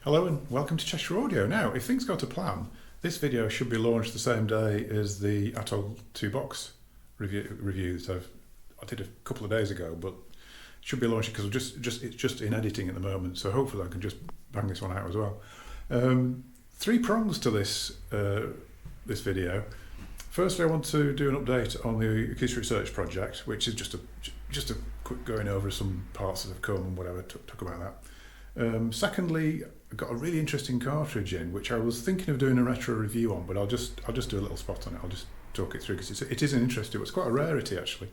Hello and welcome to Cheshire Audio. Now, if things go to plan, this video should be launched the same day as the Atoll 2 box review that I did a couple of days ago, but it should be launched because it's just in editing at the moment, so hopefully I can just bang this one out as well. Three prongs to this video. Firstly, I want to do an update on the Acoustic Research project, which is just a quick going over some parts that have come and whatever, talk about that. Secondly, I've got a really interesting cartridge in, which I was thinking of doing a retro review on, but I'll just do a little spot on it. I'll just talk it through because it is an interesting. It's quite a rarity actually.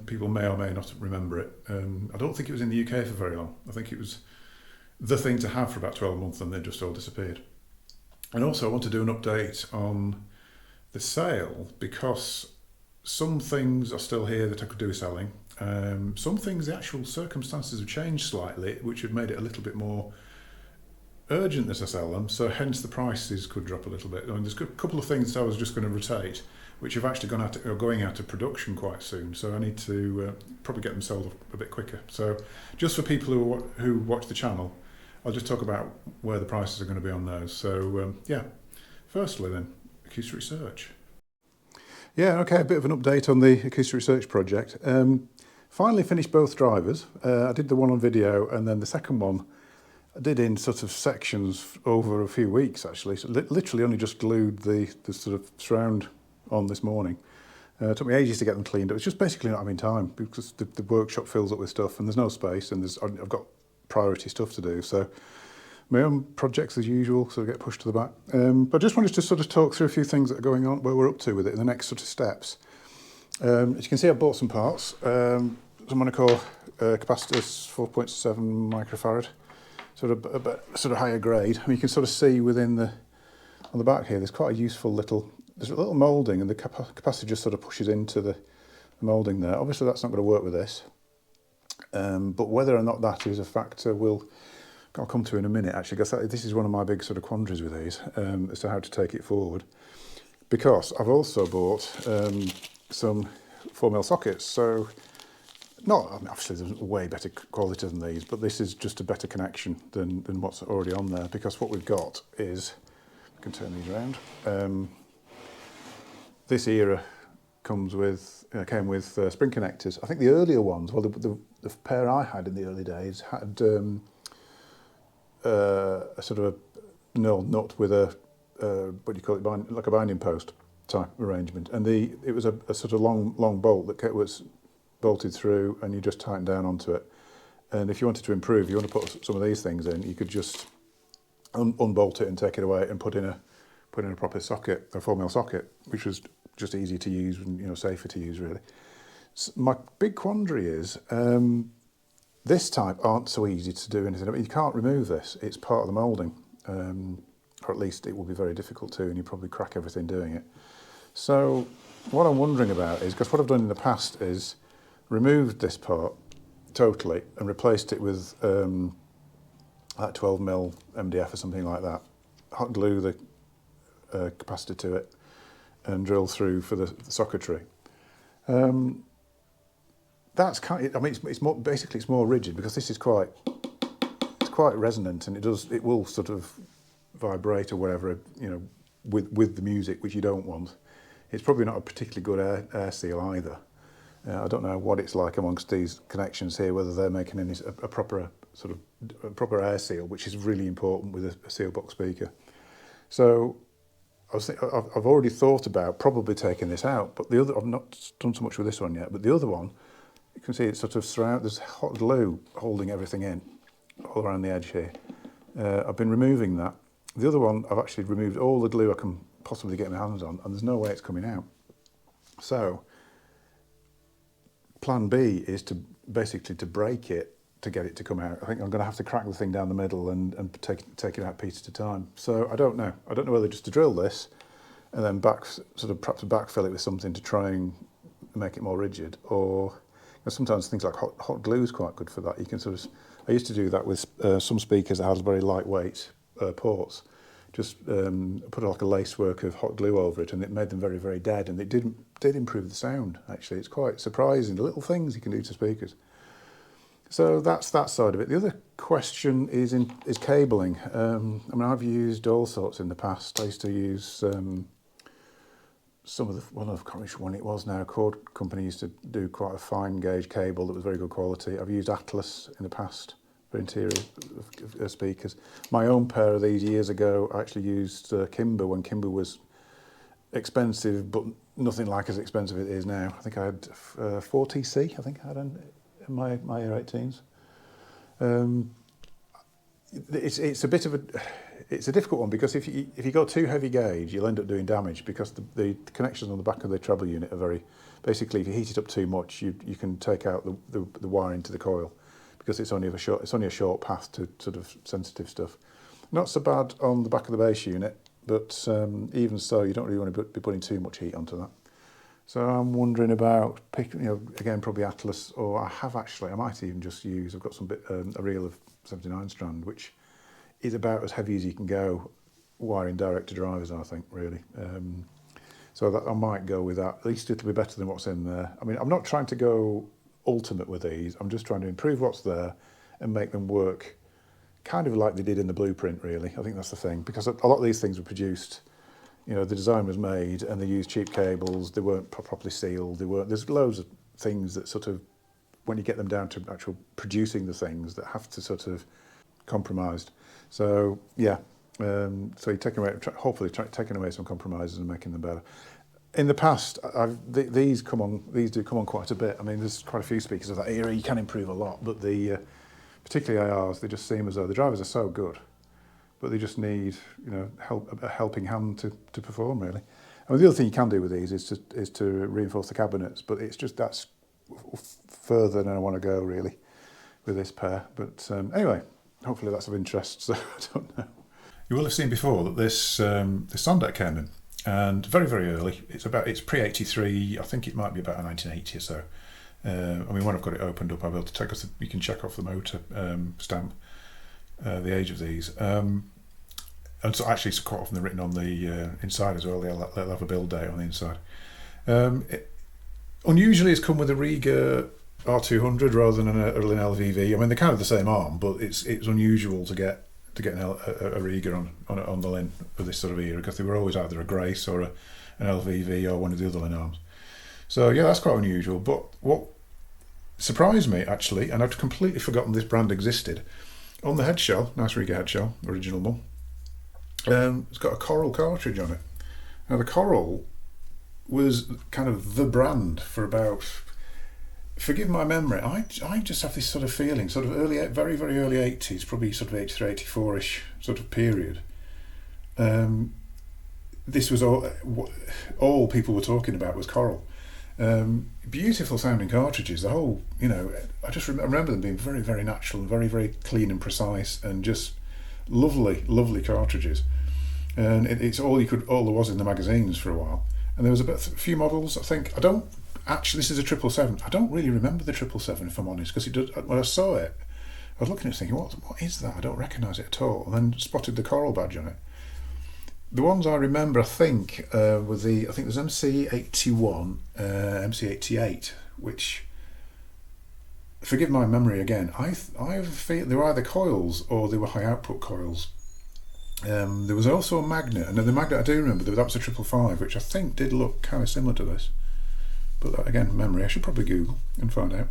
People may or may not remember it. I don't think it was in the UK for very long. I think it was the thing to have for about 12 months, and then just all disappeared. And also, I want to do an update on the sale because some things are still here that I could do with selling. Some things, the actual circumstances have changed slightly, which have made it a little bit more urgent that I sell them, so hence the prices could drop a little bit. I mean, there's a couple of things that I was just going to rotate, which have actually going out of production quite soon, so I need to probably get them sold a bit quicker. So just for people who watch the channel, I'll just talk about where the prices are going to be on those. So yeah, firstly then, Acoustic Research. Yeah, okay, a bit of an update on the Acoustic Research project. Finally finished both drivers. I did the one on video, and then the second one I did in sort of sections over a few weeks actually. So literally only just glued the sort of surround on this morning. It took me ages to get them cleaned. It was just basically not having time because the workshop fills up with stuff and there's no space, and I've got priority stuff to do. So my own projects as usual, so I get pushed to the back. But I just wanted to sort of talk through a few things that are going on, where we're up to with it in the next sort of steps. As you can see, I've bought some parts. Some I call capacitors, 4.7 microfarad, sort of higher grade. I mean, you can sort of see within on the back here, there's quite a useful there's a little moulding, and the capacitor just sort of pushes into the moulding there. Obviously, that's not going to work with this, but whether or not that is a factor, I'll come to in a minute actually, because this is one of my big sort of quandaries with these, as to how to take it forward. Because I've also bought some 4mm sockets, so I mean, obviously there's way better quality than these, but this is just a better connection than what's already on there, because what we've got is, I can turn these around, this era came with spring connectors. I think the earlier ones, well the pair I had in the early days had a sort of a nut with a what do you call it, like a binding post type arrangement, and it was a sort of long bolt that was bolted through, and you just tighten down onto it. And if you wanted to improve, you want to put some of these things in, you could just unbolt it and take it away and put in a proper socket, a 4mm socket, which was just easy to use and safer to use really. So my big quandary is this type aren't so easy to do anything. I mean, you can't remove this; it's part of the moulding, or at least it will be very difficult to, and you probably crack everything doing it. So what I'm wondering about is, because what I've done in the past is removed this part totally and replaced it with like 12mm MDF or something like that, hot glue the capacitor to it and drill through for the socketry. That's kind of, I mean, it's more, basically it's more rigid because this is quite resonant, and it will sort of vibrate or whatever, with the music, which you don't want. It's probably not a particularly good air seal either. I don't know what it's like amongst these connections here, whether they're making a proper air seal, which is really important with a seal box speaker. So I've already thought about probably taking this out, but I've not done so much with this one yet. But the other one, you can see it's sort of there's hot glue holding everything in all around the edge here. I've been removing that. The other one, I've actually removed all the glue I can possibly get my hands on, and there's no way it's coming out. So plan B is to basically break it to get it to come out. I think I'm going to have to crack the thing down the middle and take it out piece at a time. So I don't know whether just to drill this and then perhaps backfill it with something to try and make it more rigid, or sometimes things like hot glue is quite good for that. You can I used to do that with some speakers that had very lightweight ports. Just put like a lacework of hot glue over it, and it made them very, very dead, and it did improve the sound, actually. It's quite surprising, the little things you can do to speakers. So that's that side of it. The other question is cabling. I mean, I've used all sorts in the past. I used to use some of the, well, I can't remember which one it was now. Cord company used to do quite a fine gauge cable that was very good quality. I've used Atlas in the past for interior speakers. My own pair of these years ago, I actually used Kimber when Kimber was expensive, but nothing like as expensive as it is now. I think I had 4TC, I think I had in my AR18s. It's a bit of it's a difficult one, because if you go too heavy gauge, you'll end up doing damage, because the connections on the back of the treble unit are very, basically if you heat it up too much, you can take out the wire into the coil, because it's only a short path to sort of sensitive stuff. Not so bad on the back of the base unit, but even so, you don't really want to be putting too much heat onto that. So I'm wondering about picking, again, probably Atlas, or I might even just use, I've got a reel of 79 strand, which is about as heavy as you can go wiring direct to drivers, I think, really. So that I might go with that. At least it'll be better than what's in there. I mean, I'm not trying to go ultimate with these. I'm just trying to improve what's there and make them work kind of like they did in the blueprint, really. I think that's the thing, because a lot of these things were produced, the design was made and they used cheap cables, they weren't properly sealed, there's loads of things that sort of, when you get them down to actual producing the things, that have to sort of compromised. So yeah, so you're hopefully taking away some compromises and making them better. In the past, these do come on quite a bit. I mean, there's quite a few speakers of that era. You can improve a lot, but particularly ARs, they just seem as though the drivers are so good, but they just need a helping hand to perform, really. And the other thing you can do with these is to reinforce the cabinets, but that's further than I want to go, really, with this pair. But anyway, hopefully that's of interest. So I don't know. You will have seen before that this sound deck came in, and very, very early. It's pre-83. I think it might be about 1980 or so. I mean, when I've got it opened up, I'll be able to take us. You can check off the motor stamp the age of these. And so actually, it's quite often written on the inside as well. They'll have a build date on the inside. Unusually, it's come with a Riga R200 rather than an LVV. I mean, they're kind of the same arm, but it's unusual to get a Riga on the Lin of this sort of era, because they were always either a Grace or an LVV or one of the other Lin arms. So yeah, that's quite unusual. But what surprised me, actually, and I'd completely forgotten this brand existed, on the head shell, nice Riga head shell, original one, it's got a Coral cartridge on it. Now the Coral was kind of the brand for about, forgive my memory, I just have this sort of feeling, sort of very, very early 80s, probably sort of 83, 84-ish sort of period. This was all people were talking about was Coral. Beautiful sounding cartridges. The whole, I just remember them being very, very natural and very, very clean and precise, and just lovely, lovely cartridges. And it's all there was in the magazines for a while. And there was a few models. I think this is a 777. I don't really remember the 777, if I'm honest, because when I saw it, I was looking at it thinking, what is that? I don't recognise it at all. And then spotted the Coral badge on it. The ones I remember, I think, were there's MC81, MC88, which, forgive my memory again, I feel they were either coils or they were high output coils. There was also a magnet, and the magnet I do remember, that was a 555, which I think did look kind of similar to this. But that, again, memory, I should probably Google and find out.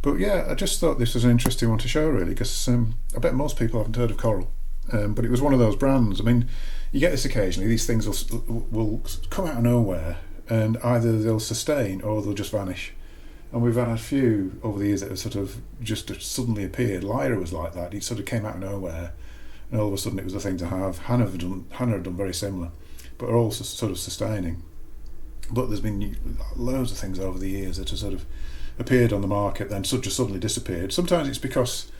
But yeah, I just thought this was an interesting one to show, really, because I bet most people haven't heard of Coral. But it was one of those brands. I mean, you get this occasionally, these things will come out of nowhere, and either they'll sustain or they'll just vanish. And we've had a few over the years that have sort of just suddenly appeared. Lyra was like that. It sort of came out of nowhere, and all of a sudden it was the thing to have. Hannah had done very similar, but are also sort of sustaining. But there's been loads of things over the years that have sort of appeared on the market, then just suddenly disappeared. Sometimes it's because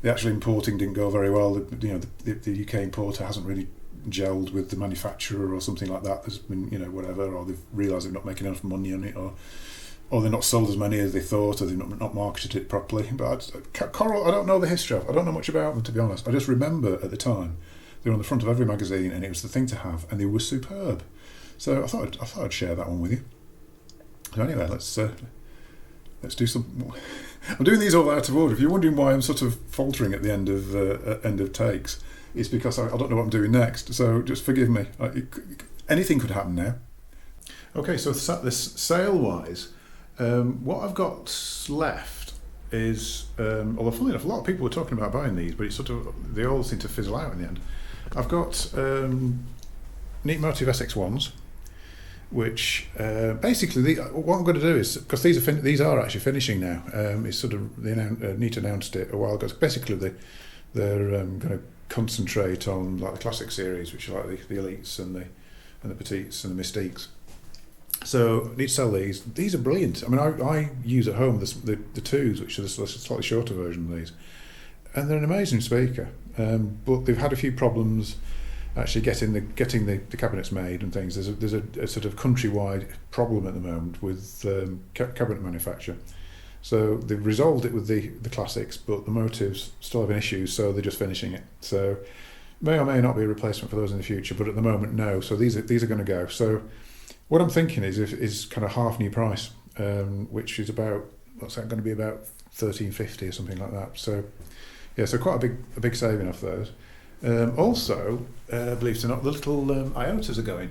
the actual importing didn't go very well. The UK importer hasn't really gelled with the manufacturer or something like that. There's been, whatever, or they've realised they're not making enough money on it, or they're not sold as many as they thought, or they've not marketed it properly. But Coral, I don't know the history of. I don't know much about them, to be honest. I just remember at the time they were on the front of every magazine, and it was the thing to have, and they were superb. So I thought I'd share that one with you. So anyway, let's do some I'm doing these all out of order. If you're wondering why I'm sort of faltering at the end of takes, it's because I don't know what I'm doing next. So just forgive me. Anything could happen now. Okay, so this sale-wise, what I've got left is, although funnily enough, a lot of people were talking about buying these, but they all seem to fizzle out in the end. I've got Neat Motive SX1s, which basically what I'm going to do is, because these are actually finishing now. It's sort of Neat announced it a while ago. Basically, they're going to concentrate on like the classic series, which are like the Elites and the Petites and the Mystiques. So I need to sell these. These are brilliant. I mean, I use at home the twos, which are the slightly shorter version of these, and they're an amazing speaker. But they've had a few problems actually getting the cabinets made and things. There's a sort of countrywide problem at the moment with cabinet manufacture. So they've resolved it with the classics, but the Motives still having issues, so they're just finishing it. So may or may not be a replacement for those in the future, but at the moment, no. So these are going to go. So what I'm thinking is kind of half new price, which is about, what's that going to be, about $13.50 or something like that. So yeah, so quite a big saving off those. Also, believe it or not, the little IOTAs are going,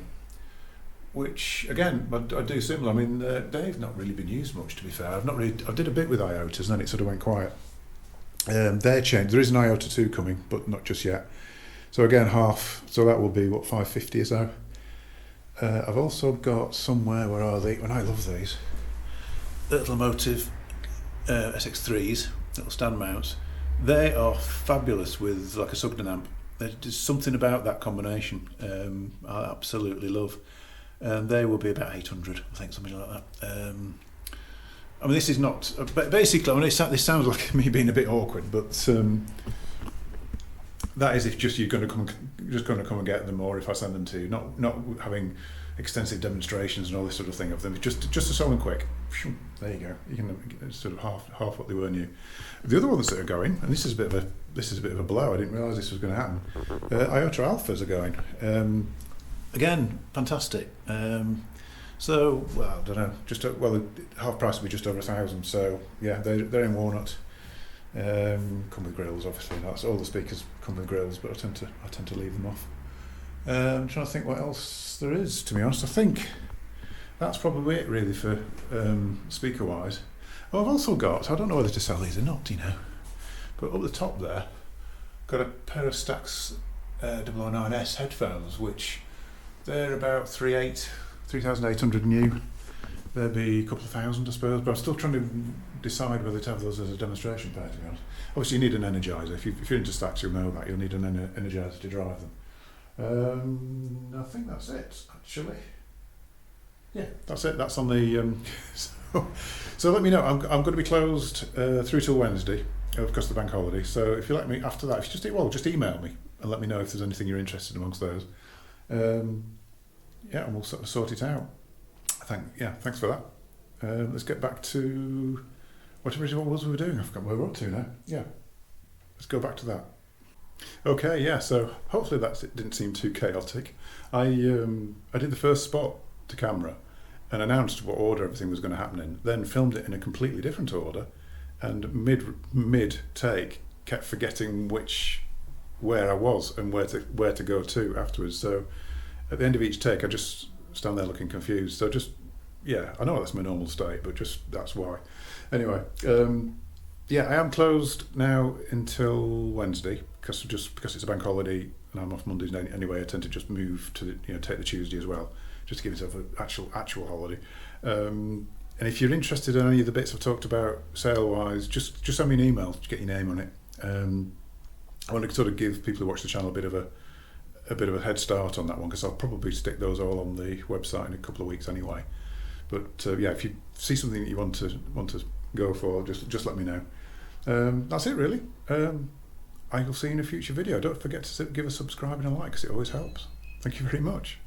which again I do similar. I mean, they've not really been used much, to be fair. I did a bit with IOTAs, and then it sort of went quiet. They're changed. There is an IOTA 2 coming, but not just yet. So again, half. So that will be what, $5.50 or so. I've also got somewhere, where are they? And I love these little Motive SX3s, little stand mounts. They are fabulous with like a Sugden amp. There's something about that combination I absolutely love. They will be about 800, I think, something like that. I mean, this is not basically. I mean, this sounds like me being a bit awkward, but that is if you're going to come and get them, or if I send them to you, not having extensive demonstrations and all this sort of thing of them. Just to sell them quick. There you go. You can sort of half what they were new. The other ones that are going, and this is a bit of a blow. I didn't realise this was going to happen. IOTA Alphas are going. Again, fantastic. So, well, I don't know. Half price will be just over 1,000. So yeah, they're in walnut. Come with grills, obviously. That's all the speakers come with grills, but I tend to leave them off. I'm trying to think what else there is. To be honest, I think that's probably it really for speaker wise. Oh, I've also got, I don't know whether to sell these or not, but up the top there, got a pair of Stax 009S headphones, which they're about 3,800 new. There'd be a couple of thousand, I suppose, but I'm still trying to decide whether to have those as a demonstration pair, to be honest. Obviously, you need an energizer. If you're into Stax, you'll know that. You'll need an energizer to drive them. I think that's it, actually. Yeah, that's it. That's on the... So let me know. I'm going to be closed through till Wednesday, because of the bank holiday. So if you like me after that, if you just email me and let me know if there's anything you're interested in amongst those. Yeah, and we'll sort it out. Thanks for that. Let's get back to what was we were doing. I forgot where we're up to now. Yeah, let's go back to that. Okay, yeah. So hopefully it didn't seem too chaotic. I did the first spot to camera and announced what order everything was going to happen in. Then filmed it in a completely different order, and mid take kept forgetting where I was and where to go to afterwards. So at the end of each take, I just stand there looking confused. So I know that's my normal state, but that's why. Anyway, I am closed now until Wednesday because it's a bank holiday and I'm off Mondays anyway. I tend to just move to take the Tuesday as well, just to give myself an actual holiday. And if you're interested in any of the bits I've talked about sale wise, just send me an email to get your name on it. I want to sort of give people who watch the channel a bit of a head start on that one, because I'll probably stick those all on the website in a couple of weeks anyway. But if you see something that you want to go for, just let me know. That's it really. I will see you in a future video. Don't forget to give a subscribe and a like, because it always helps. Thank you very much.